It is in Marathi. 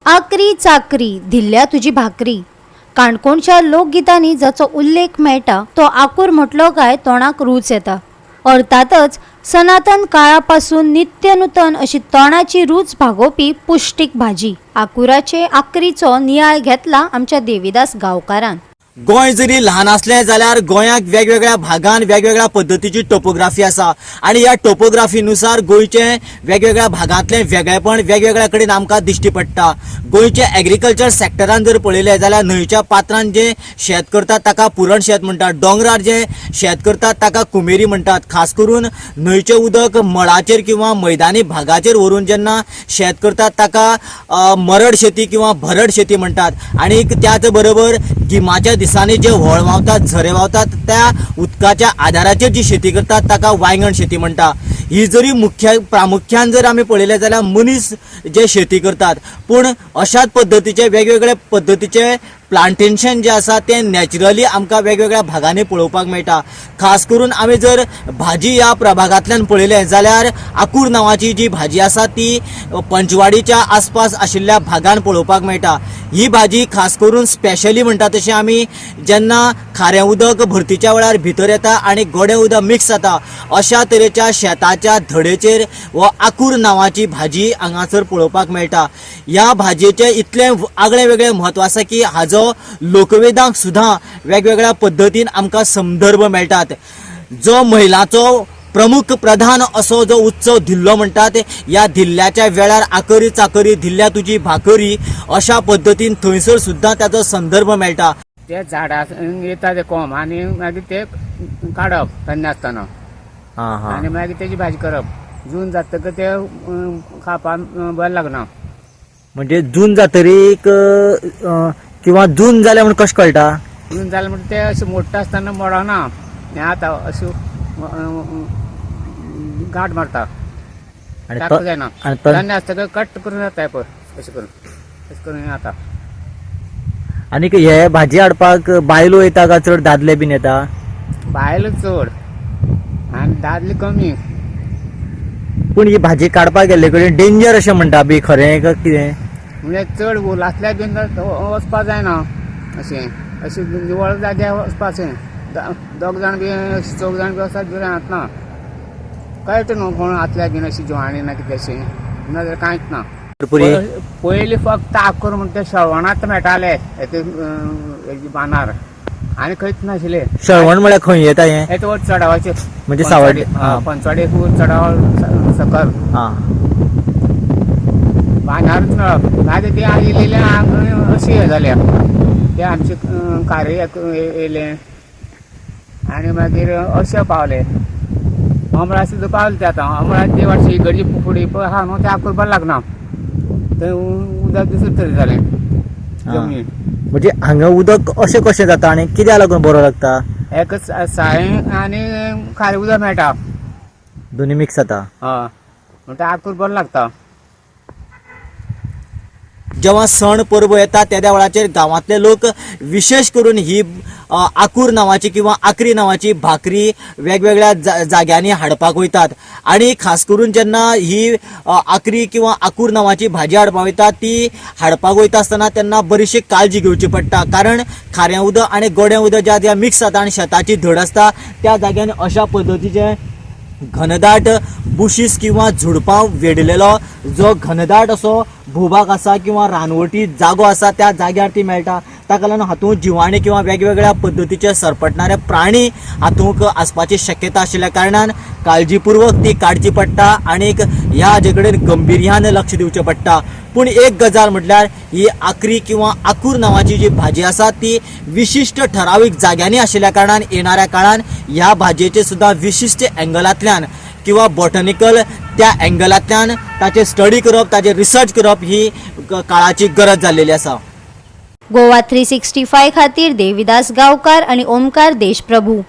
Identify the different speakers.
Speaker 1: आकरी चाकरी दिल्ल्या तुझी भाकरी. काणकोणच्या लोकगीतांनी जाचो उल्लेख मेळटा तो आकूर म्हटलो काय तोंडाक रूच येता. अर्थातच सनातन काळापासून नित्यनूतन अशी तोंडाची रूच भागोवपी पुष्टीक भाजी आकुराचे आकरीचो नियाळ घेतला आमच्या देविदास गांवकारान.
Speaker 2: गोंय जरी ल्हान असलें जाल्यार गोंयाक वेगवेगळ्या भागांत वेगवेगळ्या पद्धतीची टोपोग्राफी आसा आनी ह्या टोपोग्राफीनुसार गोंयचे वेगवेगळ्या भागांतलें वेगळेपण वेगवेगळ्या कडेन आमकां दिश्टी पडटा. गोंयचे एग्रीकल्चर सेक्टरान जर पळयलें जाल्यार न्हंयच्या पात्रांत जे शेत करतात ताका पुरण शेत म्हणटात, डोंगरार जे शेत करतात ताका कुमेरी म्हणटात. खास करून न्हंयचें उदक मळाचेर किंवा मैदानी भागाचेर व्हरून जेन्ना शेत करतात ताका मरड शेती किंवा भरड शेती म्हणटात. आणि त्याच बरोबर गिमाच्या दिसांनी जे व्हळ व्हांवतात, झरे व्हांवतात त्या उदकाच्या आधाराचेर जी शेती करतात ताका वांयगण शेती म्हणटा. ही जरी प्रामुख्यान जर आमी पळयलें जाल्यार मनीस जे शेती करतात, पूण अशाच पद्धतीचे वेगवेगळे पद्धतीचे प्लांटेशन जे आसा ते नॅचरली आमकां वेगवेगळ्या भागांनी पळोवपाक मेळटा. खास करून आमी जर भाजी ह्या प्रभागांतल्यान पळयलें जाल्यार आकूर नांवाची जी भाजी आसा ती पंचवाडीच्या आसपास आशिल्ल्या भागांत पळोवपाक मेळटा. ही भाजी खास करून स्पेशली म्हणटा तशें आमी जेन्ना खारें उदक भरतीच्या वेळार भितर येता आनी गोडें उदक मिक्स जाता अशा तरेच्या शेताच्या धडेचेर हो आकूर नांवाची भाजी हांगासर पळोवपाक मेळटा. ह्या भाजयेचें इतलें आगळें वेगळें म्हत्व आसा की हाजो लोकवेदांक सुद्दां वेगवेगळ्या पद्धतीन आमकां संदर्भ मेळटात. जो महिलांचो प्रमुख प्रधान असो जो उत्सव धिल्लो म्हणटात, ह्या धिल्ल्याच्या वेळार आकरी चाकरी दिल्ल्या तुजी भाकरी अशा पद्धतीन थंयसर सुद्दां ताचो संदर्भ मेळटा.
Speaker 3: ते झाडां येता ते कोंब आनी मागीर ते काडप थंड आसतना आनी मागीर तेजी भाजी करप. जून जातकीर ते खावपाक बरें लागना.
Speaker 2: म्हणजे जून जातरीक किंवा जून जाल्या म्हणून कशें कळटा?
Speaker 3: जून जालें म्हणटा ते अशें मोडटा आसतना मोडना हें आतां अशें गांठ मारता टाकूं जायना. थंड आसतकीर कट करून जाता पळय अशें करून येता.
Speaker 2: आनीक हे भाजी हाडपाक बायलो येता काय चड दादले बीन येता?
Speaker 3: बायलो चड आनी दादले कमी.
Speaker 2: पूण ही भाजी काडपाक गेल्ले कडेन डेंजर अशें म्हणटा बी, खरें काय कितें?
Speaker 3: म्हणजे चड उलासल्यार बीन वचपा जायना. अशें निवळ जाग्यार वचपाचें. दोग जाण बी चौग जाण बी वचत बी रावतना कळटा न्हू कोण आतल्यार बीन अशी जिवाणी ना कितें अशें नाजाल्यार कांयच ना. पयलीं फक्त आकूर म्हणटा शेळवणांत मेळटाले बांदार आनी खंयच नाशिल्ले.
Speaker 2: शेळवण म्हळ्यार खंय येता हें?
Speaker 3: येता वच चडावाचेर
Speaker 2: म्हणजे सावड्डे
Speaker 3: पंचवाडी चडाव सकल बांदारूच मेळप. मागीर ते आयिल्ले अशी हें जाल्या ते आमचे कार्य येयलें आनी मागीर अशें पावले. अमळा सुद्दां पावले ते आतां. अमळा ते वर्सा इगडची फुडी पळय आहा न्हू ते आकूर बरें लागना. थंय उदक दुसरे तरेन जालें जमनीन.
Speaker 2: म्हणजे हांगा उदक अशें कशें जाता आनी कित्याक लागून बरो लागता?
Speaker 3: एकच सायें आनी खारें उदक मेळटा,
Speaker 2: दोनी मिक्स जाता.
Speaker 3: हय म्हणटा आकूर बरो लागता.
Speaker 2: जेव्हा सण पर्व येता त्या वेळाचेर गांवांतले लोक विशेष करून ही आकूर नांवाची किंवा आकरी नांवाची भाकरी वेगवेगळ्या जाग्यांनी हाडपाक वयतात. आणि खास करून जेन्ना ही आकरी किंवा आकूर नांवाची भाजी हाडपाक वयता ती हाडपाक वयता आसतना तेन्ना बरीचशी काळजी घेवची पडटा. कारण खारें उदक आनी गोडें उदक ज्या ज्या मिक्स जाता आनी शेताची धड आसता त्या जाग्यांनी अशा पद्धतीचे घनदाट बुशीस किंवा झुडपां वेडलेलो जो घनदाट असो भूभाग आसा किंवा रानवटी जागो आसा त्या जाग्यार ती मेळटा. ताका लागून हातूंत जिवाणी किंवा वेगवेगळ्या पद्धतीचे सरपटणारे प्राणी हातूंत आसपाची शक्यता आशिल्ल्या कारणान काळजीपूर्वक ती काडची पडटा आनीक ह्या हाजे कडेन गंभीर्यान लक्ष दिवचें पडटा. पूण एक गजाल म्हटल्यार ही आकरी किंवा आकूर नांवाची जी भाजी आसा ती विशिश्ट ठरावीक जाग्यांनी आशिल्ल्या कारणान येणाऱ्या काळान ह्या भाजयेचे सुद्दां विशिश्ट एंगलांतल्यान किंवा बॉटनिकल त्या एंगलांतल्यान ताचे स्टडी करप, ताचे रिसर्च करप ही काळाची गरज जाल्लेली आसा.
Speaker 1: गोवा 365 खातीर देविदास गांवकार आनी ओमकार देशप्रभू.